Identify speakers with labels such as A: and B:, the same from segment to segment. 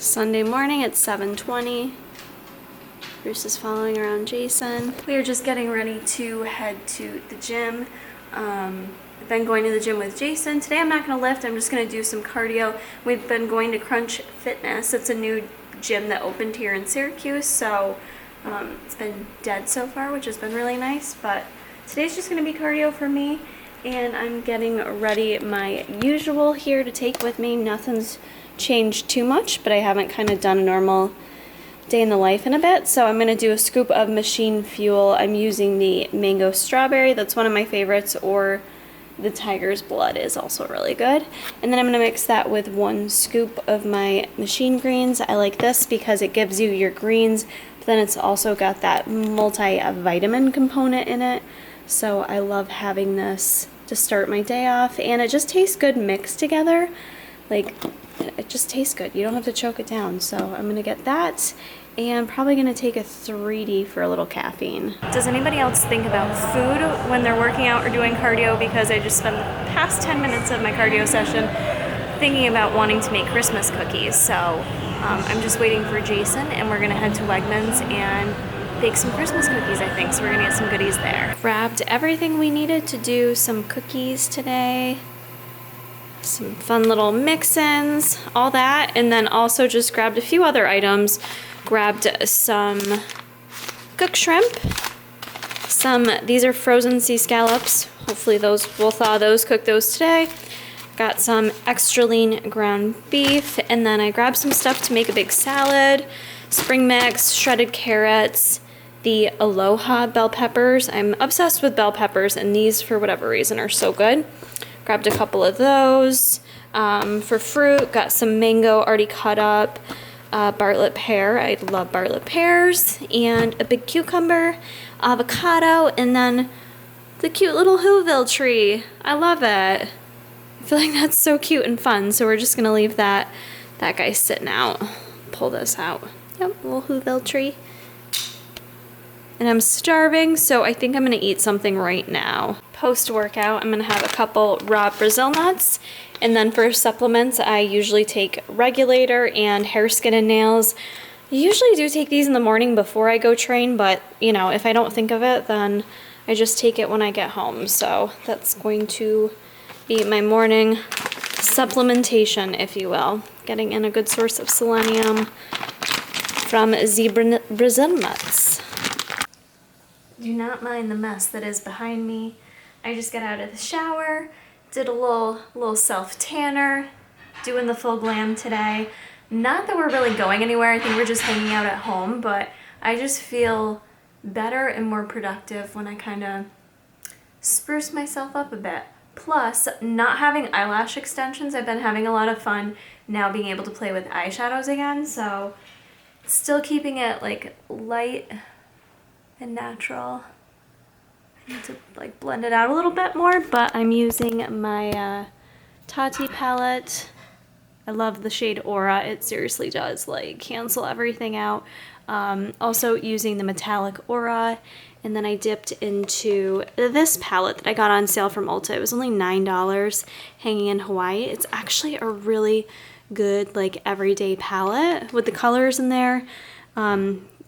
A: Sunday morning at 7:20. Bruce is following around Jason. We are just getting ready to head to the gym. I've been going to the gym with Jason. Today I'm not going to lift, I'm just going to do some cardio. We've been going to Crunch Fitness. It's a new gym that opened here in Syracuse, so it's been dead so far, which has been really nice, but today's just going to be cardio for me, and I'm getting ready my usual here to take with me. Nothing's changed too much, but I haven't kind of done a normal day in the life in a bit, so I'm going to do a scoop of machine fuel. I'm using the mango strawberry, that's one of my favorites, or the tiger's blood is also really good. And then I'm going to mix that with 1 scoop of my machine greens. I like this because it gives you your greens, but then it's also got that multivitamin component in it, so I love having this to start my day off, and it just tastes good mixed together. Like, it just tastes good. You don't have to choke it down. So I'm gonna get that, and probably gonna take a 3D for a little caffeine. Does anybody else think about food when they're working out or doing cardio? Because I just spent the past 10 minutes of my cardio session thinking about wanting to make Christmas cookies. So I'm just waiting for Jason, and we're gonna head to Wegmans and bake some Christmas cookies, I think. So we're gonna get some goodies there. Grabbed everything we needed to do some cookies today. Some fun little mix-ins, all that, and then also just grabbed a few other items. Grabbed some cooked shrimp, these are frozen sea scallops. Hopefully those will thaw those, cook those today. Got some extra lean ground beef, and then I grabbed some stuff to make a big salad, spring mix, shredded carrots, the Aloha bell peppers. I'm obsessed with bell peppers, and these, for whatever reason, are so good. Grabbed a couple of those. For fruit, got some mango already cut up, Bartlett pear, I love Bartlett pears, and a big cucumber, avocado, and then the cute little Whoville tree. I love it. I feel like that's so cute and fun, so we're just gonna leave that guy sitting out. Pull this out. Yep, little Whoville tree. And I'm starving, so I think I'm gonna eat something right now. Post-workout, I'm gonna have a couple raw Brazil nuts, and then for supplements, I usually take Regulator and Hair, Skin, and Nails. I usually do take these in the morning before I go train, but you know, if I don't think of it, then I just take it when I get home. So that's going to be my morning supplementation, if you will. Getting in a good source of selenium from Brazil nuts. Do not mind the mess that is behind me. I just got out of the shower, did a little self-tanner, doing the full glam today. Not that we're really going anywhere, I think we're just hanging out at home, but I just feel better and more productive when I kind of spruce myself up a bit. Plus, not having eyelash extensions, I've been having a lot of fun now being able to play with eyeshadows again, so still keeping it like light and natural. I need to like blend it out a little bit more, but I'm using my Tati palette. I love the shade Aura. It seriously does like cancel everything out. Also using the metallic Aura, and then I dipped into this palette that I got on sale from Ulta. It was only $9 hanging in Hawaii. It's actually a really good like everyday palette with the colors in there.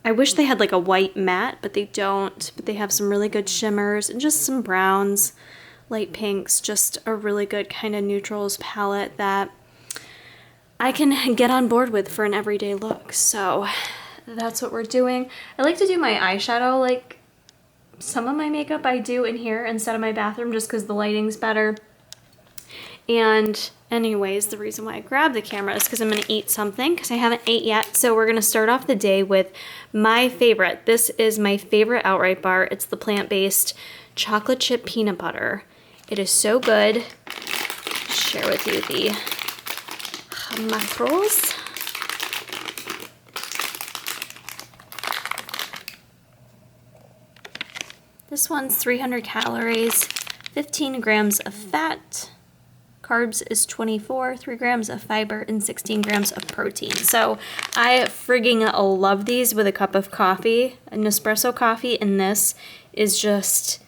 A: I wish they had like a white matte, but they don't. But they have some really good shimmers and just some browns, light pinks, just a really good kind of neutrals palette that I can get on board with for an everyday look. So that's what we're doing. I like to do my eyeshadow, like some of my makeup I do in here instead of my bathroom just because the lighting's better. And anyways, the reason why I grabbed the camera is because I'm going to eat something because I haven't ate yet. So we're going to start off the day with my favorite. This is my favorite outright bar. It's the plant-based chocolate chip peanut butter. It is so good. Share with you the macros. This one's 300 calories, 15 grams of fat. Carbs is 24, 3 grams of fiber, and 16 grams of protein. So I frigging love these with a cup of coffee, an espresso coffee, and this is just,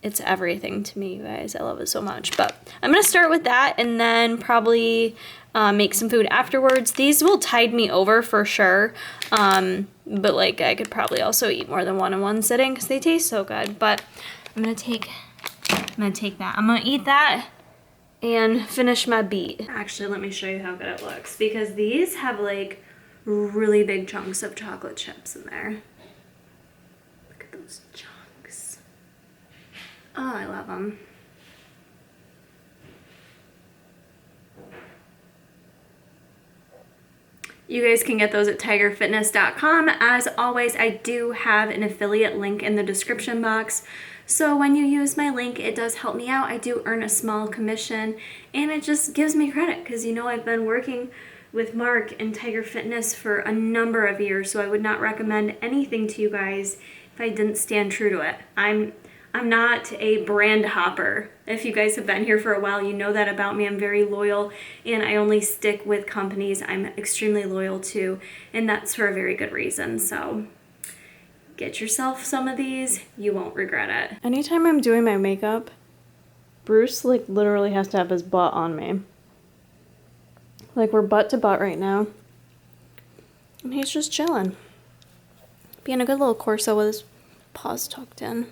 A: it's everything to me, you guys. I love it so much. But I'm going to start with that, and then probably make some food afterwards. These will tide me over for sure. But like I could probably also eat more than one in one sitting because they taste so good. But I'm gonna take that. I'm gonna eat that and finish my beet. Actually, let me show you how good it looks because these have like really big chunks of chocolate chips in there. Look at those chunks. Oh, I love them. You guys can get those at tigerfitness.com. As always, I do have an affiliate link in the description box. So when you use my link, it does help me out. I do earn a small commission and it just gives me credit because you know I've been working with Mark and Tiger Fitness for a number of years, so I would not recommend anything to you guys if I didn't stand true to it. I'm not a brand hopper. If you guys have been here for a while, you know that about me. I'm very loyal and I only stick with companies I'm extremely loyal to, and that's for a very good reason. So get yourself some of these, you won't regret it. Anytime I'm doing my makeup, Bruce like literally has to have his butt on me. Like we're butt to butt right now. And he's just chilling. Being a good little Corso with his paws tucked in.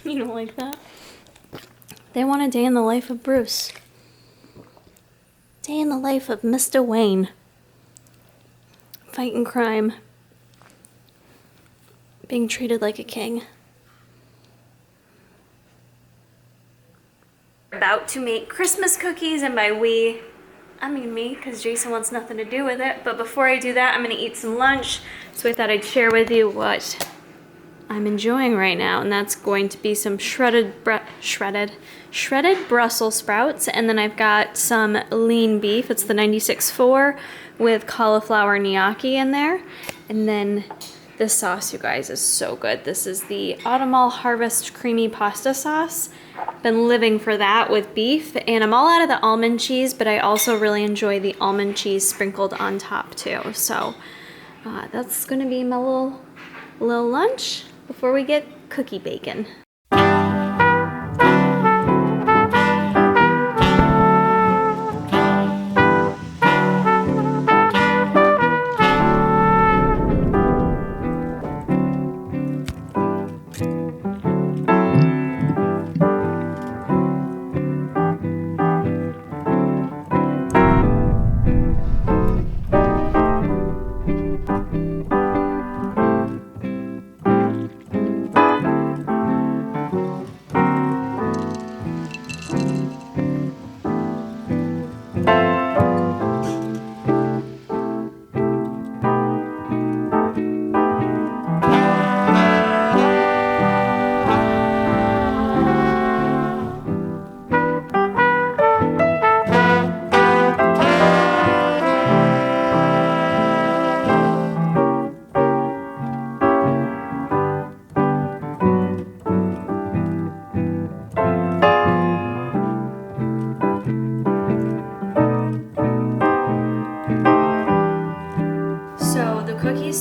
A: You don't like that? They want a day in the life of Bruce. Day in the life of Mr. Wayne. Fighting crime. Being treated like a king. About to make Christmas cookies, and by we, I mean me, because Jason wants nothing to do with it. But before I do that, I'm gonna eat some lunch. So I thought I'd share with you what I'm enjoying right now, and that's going to be some shredded Brussels sprouts, and then I've got some lean beef. It's the 96.4 with cauliflower gnocchi in there, and then this sauce, you guys, is so good. This is the Autumnal Harvest Creamy Pasta Sauce. Been living for that with beef, and I'm all out of the almond cheese, but I also really enjoy the almond cheese sprinkled on top too. So that's gonna be my little lunch before we get cookie bacon.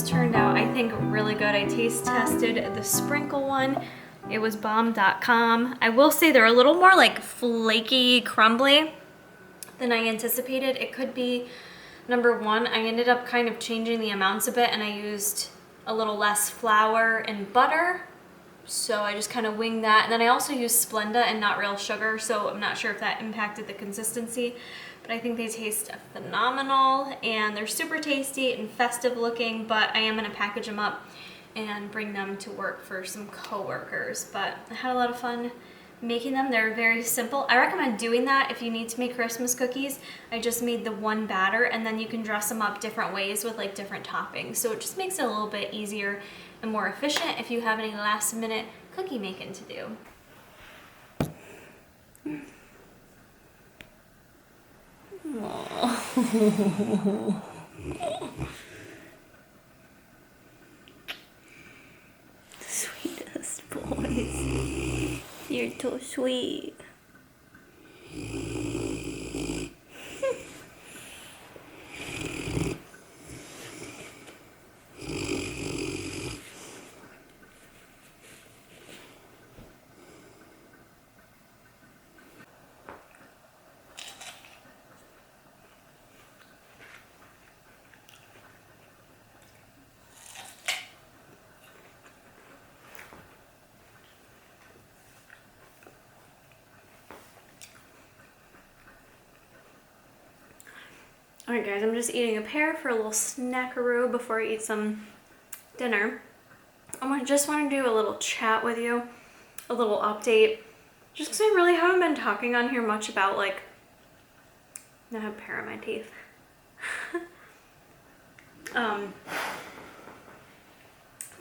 A: Turned out, I think, really good. I taste tested the sprinkle one. It was bomb.com. I will say they're a little more like flaky, crumbly than I anticipated. It could be, number one, I ended up kind of changing the amounts a bit and I used a little less flour and butter. So I just kind of winged that. And then I also used Splenda and not real sugar, so I'm not sure if that impacted the consistency. But I think they taste phenomenal and they're super tasty and festive looking, but I am gonna package them up and bring them to work for some coworkers. But I had a lot of fun making them. They're very simple. I recommend doing that if you need to make Christmas cookies. I just made the one batter and then you can dress them up different ways with like different toppings. So it just makes it a little bit easier and more efficient if you have any last minute cookie making to do. Oh. Sweetest boys. You're so sweet. Alright guys, I'm just eating a pear for a little snackaroo before I eat some dinner. I just want to do a little chat with you, a little update, just because I really haven't been talking on here much about, like, I have pear in my teeth.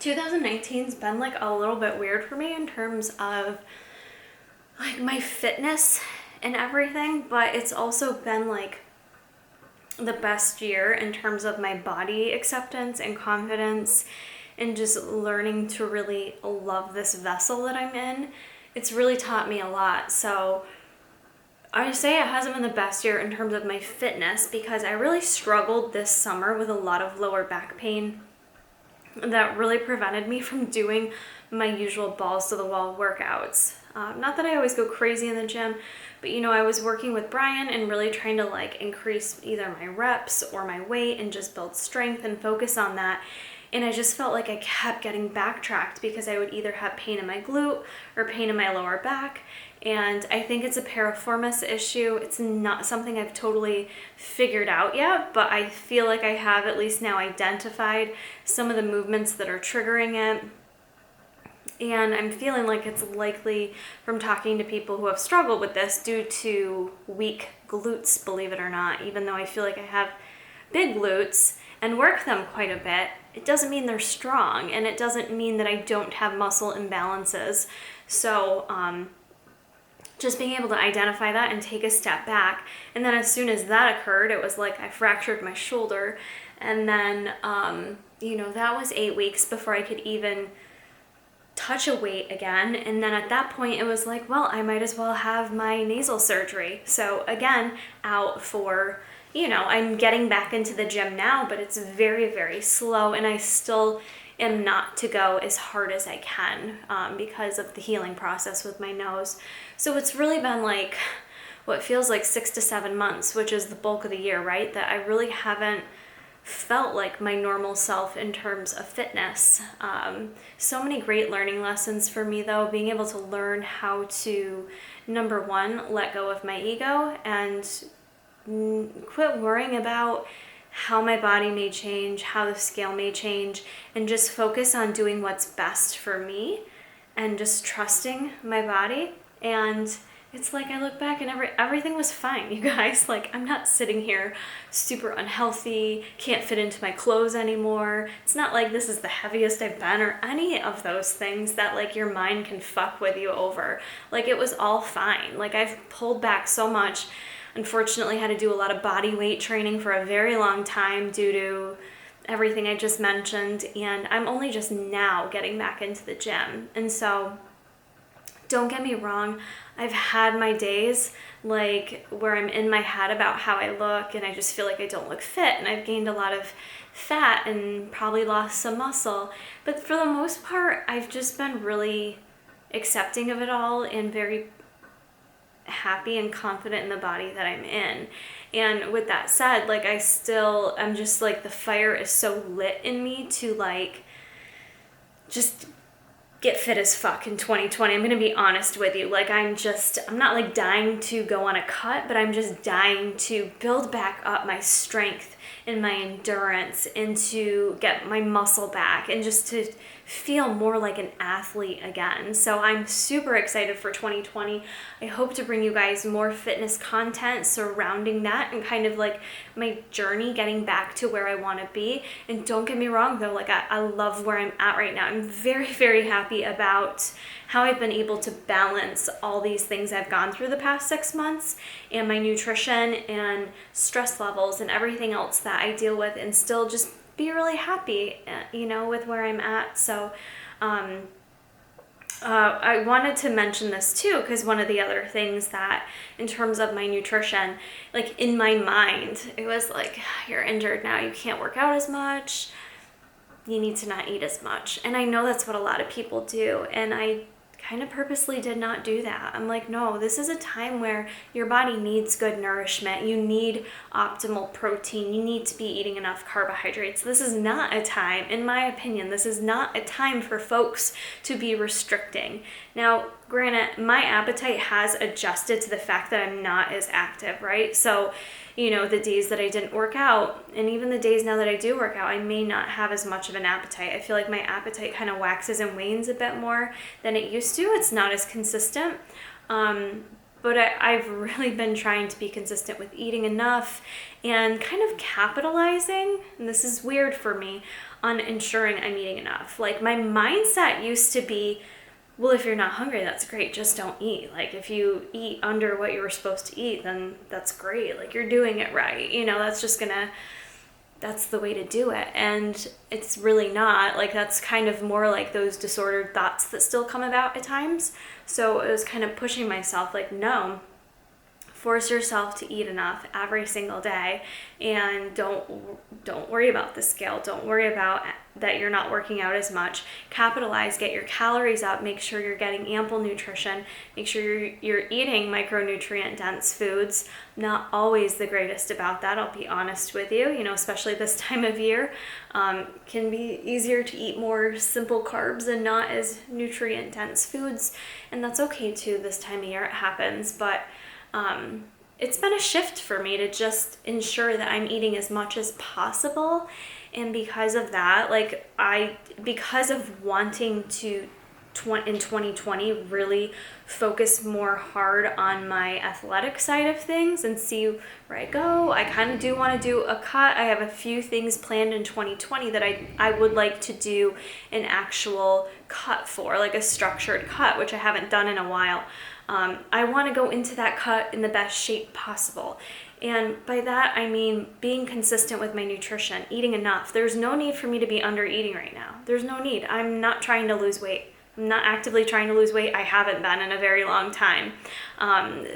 A: 2019's been like a little bit weird for me in terms of like my fitness and everything, but it's also been like the best year in terms of my body acceptance and confidence and just learning to really love this vessel that I'm in. It's really taught me a lot. So I say it hasn't been the best year in terms of my fitness because I really struggled this summer with a lot of lower back pain that really prevented me from doing my usual balls to the wall workouts. Not that I always go crazy in the gym, but you know, I was working with Brian and really trying to like increase either my reps or my weight and just build strength and focus on that. And I just felt like I kept getting backtracked because I would either have pain in my glute or pain in my lower back. And I think it's a piriformis issue. It's not something I've totally figured out yet, but I feel like I have at least now identified some of the movements that are triggering it. And I'm feeling like it's likely from talking to people who have struggled with this due to weak glutes, believe it or not. Even though I feel like I have big glutes and work them quite a bit, it doesn't mean they're strong, and it doesn't mean that I don't have muscle imbalances. So just being able to identify that and take a step back. And then as soon as that occurred, it was like I fractured my shoulder. And then, you know, that was 8 weeks before I could even touch a weight again. And then at that point it was like, well, I might as well have my nasal surgery. So again, out for, you know, I'm getting back into the gym now, but it's very, very slow, and I still am not to go as hard as I can because of the healing process with my nose. So it's really been like what feels like 6 to 7 months, which is the bulk of the year, right? That I really haven't felt like my normal self in terms of fitness. So many great learning lessons for me though, being able to learn how to, number one, let go of my ego and quit worrying about how my body may change, how the scale may change, and just focus on doing what's best for me and just trusting my body. And it's like I look back and everything was fine, you guys. Like, I'm not sitting here super unhealthy, can't fit into my clothes anymore. It's not like this is the heaviest I've been or any of those things that like your mind can fuck with you over. Like, it was all fine. Like, I've pulled back so much. Unfortunately, had to do a lot of body weight training for a very long time due to everything I just mentioned, and I'm only just now getting back into the gym. And so don't get me wrong, I've had my days like where I'm in my head about how I look and I just feel like I don't look fit, and I've gained a lot of fat and probably lost some muscle. But for the most part, I've just been really accepting of it all and very happy and confident in the body that I'm in. And with that said, like I'm just like the fire is so lit in me to like just get fit as fuck in 2020. I'm gonna be honest with you. Like I'm not like dying to go on a cut, but I'm just dying to build back up my strength and my endurance and to get my muscle back and just to feel more like an athlete again. So I'm super excited for 2020. I hope to bring you guys more fitness content surrounding that and kind of like my journey getting back to where I want to be. And don't get me wrong though, like I love where I'm at right now. I'm very, very happy about how I've been able to balance all these things I've gone through the past 6 months and my nutrition and stress levels and everything else that I deal with, and still just be really happy, you know, with where I'm at. So I wanted to mention this too, because one of the other things that in terms of my nutrition, like in my mind, it was like, you're injured now, you can't work out as much, you need to not eat as much. And I know that's what a lot of people do, and I kind of purposely did not do that. I'm like, no, this is a time where your body needs good nourishment. You need optimal protein. You need to be eating enough carbohydrates. This is not a time, in my opinion, this is not a time for folks to be restricting. Now, granted, my appetite has adjusted to the fact that I'm not as active, right? So, you know, the days that I didn't work out, and even the days now that I do work out, I may not have as much of an appetite. I feel like my appetite kind of waxes and wanes a bit more than it used to. It's not as consistent. But I've really been trying to be consistent with eating enough and kind of capitalizing, and this is weird for me, on ensuring I'm eating enough. Like, my mindset used to be, well, if you're not hungry, that's great, just don't eat. Like, if you eat under what you were supposed to eat, then that's great. Like, you're doing it right. You know, that's the way to do it. And it's really not. Like, that's kind of more like those disordered thoughts that still come about at times. So it was kind of pushing myself, like, no, force yourself to eat enough every single day, and don't worry about the scale. Don't worry about that you're not working out as much. Capitalize, get your calories up, make sure you're getting ample nutrition, make sure you're eating micronutrient dense foods. Not always the greatest about that, I'll be honest with you, you know, especially this time of year. Can be easier to eat more simple carbs and not as nutrient dense foods, and that's okay too. This time of year it happens, but it's been a shift for me to just ensure that I'm eating as much as possible. And because of that, like, because of wanting to in 2020 really focus more hard on my athletic side of things and see where I go, I kind of do want to do a cut. I have a few things planned in 2020 that I would like to do an actual cut for, like a structured cut, which I haven't done in a while. I want to go into that cut in the best shape possible. And by that, I mean being consistent with my nutrition, eating enough. There's no need for me to be under eating right now. There's no need. I'm not trying to lose weight. I'm not actively trying to lose weight. I haven't been in a very long time.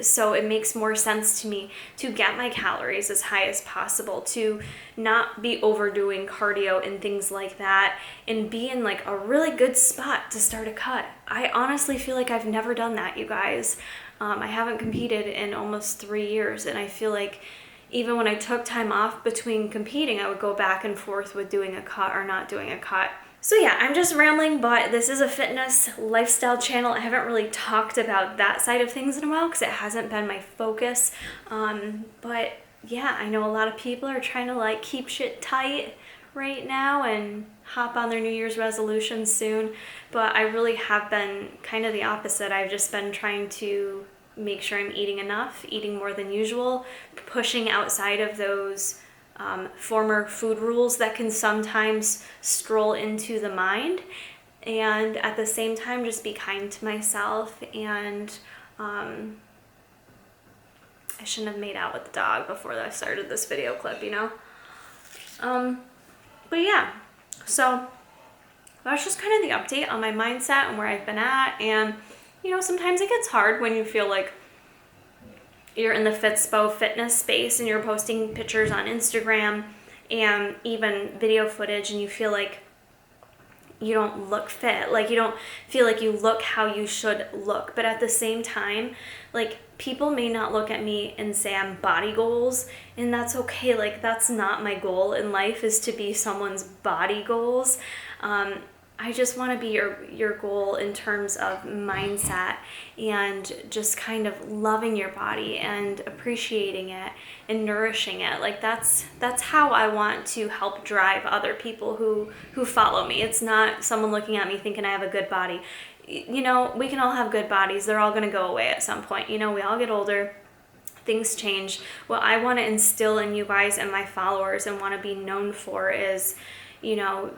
A: So it makes more sense to me to get my calories as high as possible, to not be overdoing cardio and things like that, and be in like a really good spot to start a cut. I honestly feel like I've never done that, you guys. I haven't competed in almost 3 years, and I feel like even when I took time off between competing, I would go back and forth with doing a cut or not doing a cut. So yeah, I'm just rambling, but this is a fitness lifestyle channel. I haven't really talked about that side of things in a while because it hasn't been my focus. But yeah, I know a lot of people are trying to like keep shit tight right now and hop on their New Year's resolutions soon. But I really have been kind of the opposite. I've just been trying to make sure I'm eating enough, eating more than usual, pushing outside of those former food rules that can sometimes stroll into the mind, and at the same time just be kind to myself. And I shouldn't have made out with the dog before I started this video clip, you know. But yeah, so that's just kind of the update on my mindset and where I've been at. And you know, sometimes it gets hard when you feel like you're in the Fitspo fitness space and you're posting pictures on Instagram and even video footage, and you feel like you don't look fit, like you don't feel like you look how you should look. But at the same time, like, people may not look at me and say I'm body goals, and that's okay. Like, that's not my goal in life, is to be someone's body goals. I just want to be your goal in terms of mindset and just kind of loving your body and appreciating it and nourishing it. Like, that's how I want to help drive other people who follow me. It's not someone looking at me thinking I have a good body. You know, we can all have good bodies. They're all going to go away at some point. You know, we all get older. Things change. What I want to instill in you guys and my followers and want to be known for is, you know,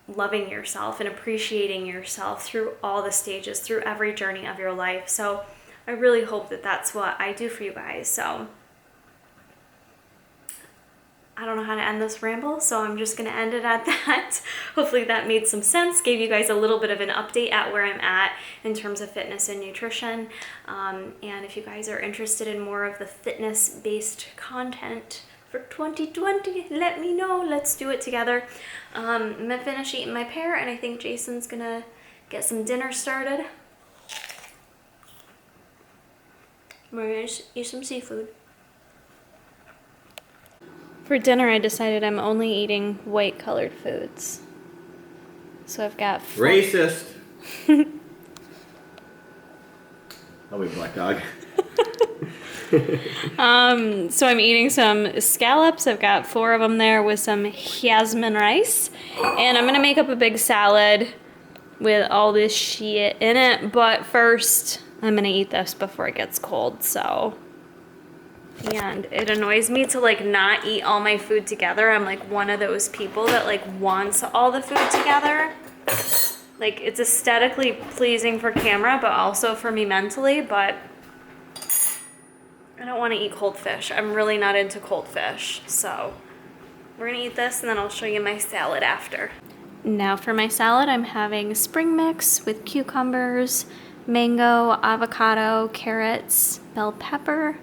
A: loving yourself and appreciating yourself through all the stages, through every journey of your life. So I really hope that that's what I do for you guys. So I don't know how to end this ramble, so I'm just going to end it at that. Hopefully that made some sense, gave you guys a little bit of an update at where I'm at in terms of fitness and nutrition. And if you guys are interested in more of the fitness-based content for 2020, let me know. Let's do it together. I'm gonna finish eating my pear, and I think Jason's gonna get some dinner started. We're gonna eat some seafood. For dinner, I decided I'm only eating white colored foods. So I've got
B: racist. I'll be black dog.
A: So I'm eating some scallops. I've got 4 of them there with some jasmine rice. And I'm gonna make up a big salad with all this shit in it. But first, I'm gonna eat this before it gets cold, so. And it annoys me to like not eat all my food together. I'm like one of those people that like wants all the food together. Like it's aesthetically pleasing for camera, but also for me mentally, but I don't want to eat cold fish. I'm really not into cold fish. So we're gonna eat this and then I'll show you my salad after. Now for my salad, I'm having spring mix with cucumbers, mango, avocado, carrots, bell pepper.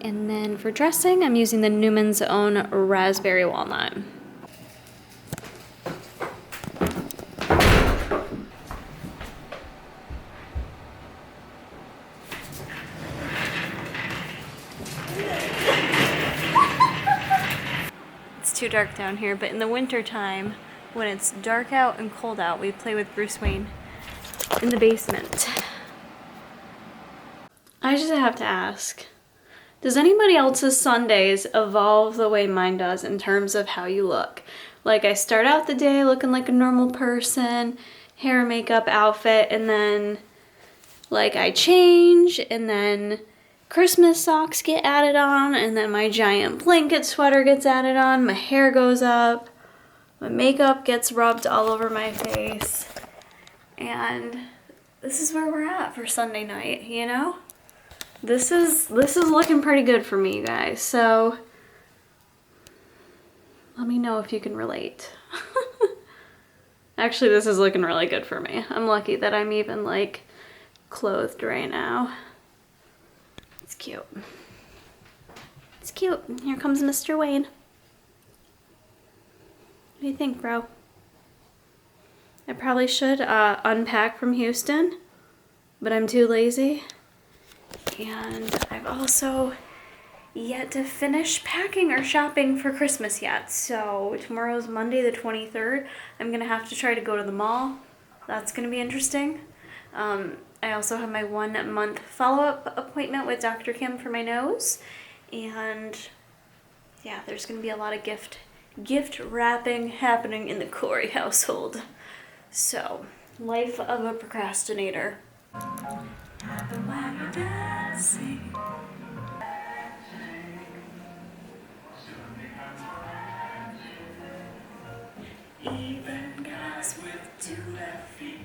A: And then for dressing, I'm using the Newman's Own raspberry walnut. It's too dark down here, but in the winter time, when it's dark out and cold out, we play with Bruce Wayne in the basement. I just have to ask, does anybody else's Sundays evolve the way mine does in terms of how you look? Like I start out the day looking like a normal person, hair, makeup, outfit, and then like I change, and then Christmas socks get added on, and then my giant blanket sweater gets added on, my hair goes up, my makeup gets rubbed all over my face, and this is where we're at for Sunday night, you know? This is looking pretty good for me, you guys, so let me know if you can relate. Actually, this is looking really good for me. I'm lucky that I'm even like clothed right now. It's cute. It's cute. Here comes Mr. Wayne. What do you think, bro? I probably should unpack from Houston, but I'm too lazy. And I've also yet to finish packing or shopping for Christmas yet. So tomorrow's Monday the 23rd. I'm gonna have to try to go to the mall. That's gonna be interesting. I also have my 1 month follow-up appointment with Dr. Kim for my nose. And yeah, there's gonna be a lot of gift wrapping happening in the Corey household. So, life of a procrastinator. Even guys with 2 left feet.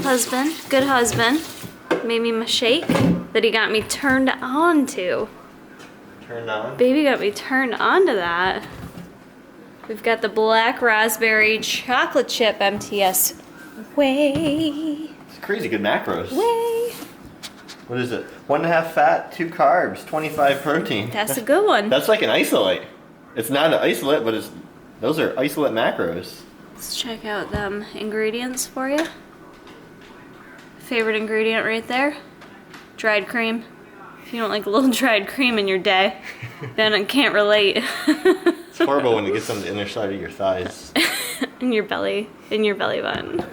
A: Husband, good husband, made me my shake that he got me turned on to.
B: Turned on?
A: Baby got me turned on to that. We've got the black raspberry chocolate chip MTS whey.
B: It's crazy good macros.
A: Whey.
B: What is it? 1.5 fat, 2 carbs, 25 protein.
A: That's a good one.
B: That's like an isolate. It's not an isolate, but those are isolate macros.
A: Let's check out them ingredients for you. Favorite ingredient right there, dried cream. If you don't like a little dried cream in your day, then I can't relate.
B: It's horrible when it gets on the inner side of your thighs.
A: in your belly button.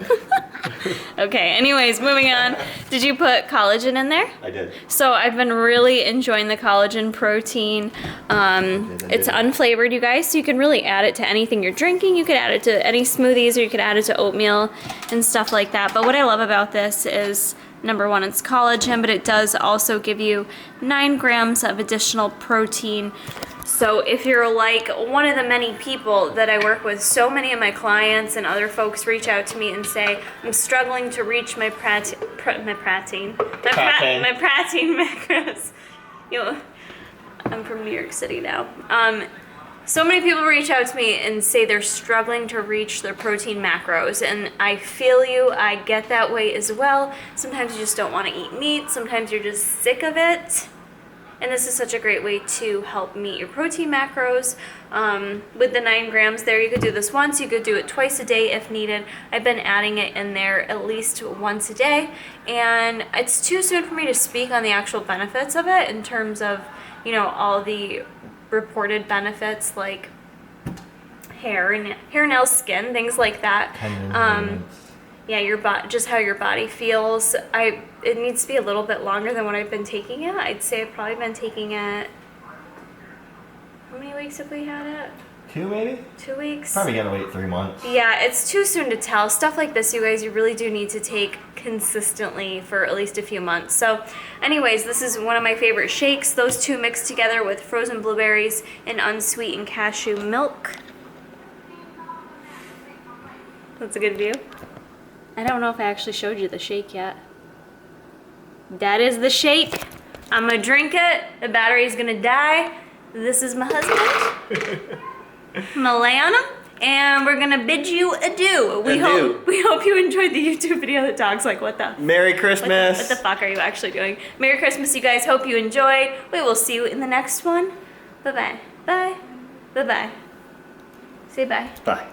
A: Okay, anyways, moving on. Did you put collagen in there?
B: I did.
A: So I've been really enjoying the collagen protein. It's unflavored, you guys, so you can really add it to anything you're drinking. You could add it to any smoothies, or you could add it to oatmeal and stuff like that. But what I love about this is, number one, it's collagen, but it does also give you 9 grams of additional protein. So if you're like one of the many people that I work with, so many of my clients and other folks reach out to me and say, I'm struggling to reach my protein macros. You know, I'm from New York City now. So many people reach out to me and say they're struggling to reach their protein macros, and I feel you, I get that way as well. Sometimes you just don't want to eat meat, sometimes you're just sick of it. And this is such a great way to help meet your protein macros. With the 9 grams there, you could do this once, you could do it twice a day if needed. I've been adding it in there at least once a day, and it's too soon for me to speak on the actual benefits of it in terms of, you know, all the reported benefits like hair, nails, skin, things like that. Yeah, your body, just how your body feels. It needs to be a little bit longer than what I've been taking it. I'd say I've probably been taking it. How many weeks have we had it?
B: 2 maybe?
A: 2 weeks.
B: Probably gotta wait 3 months.
A: Yeah, it's too soon to tell. Stuff like this, you guys, you really do need to take consistently for at least a few months. So anyways, this is one of my favorite shakes. Those two mixed together with frozen blueberries and unsweetened cashew milk. That's a good view. I don't know if I actually showed you the shake yet. That is the shake. I'm gonna drink it. The battery's gonna die. This is my husband, Milana, and we're gonna bid you adieu. We hope you enjoyed the YouTube video. The dog's like, what the?
B: Merry Christmas.
A: What the fuck are you actually doing? Merry Christmas, you guys. Hope you enjoyed. We will see you in the next one. Bye-bye. Bye. Bye-bye. Say bye.
B: Bye.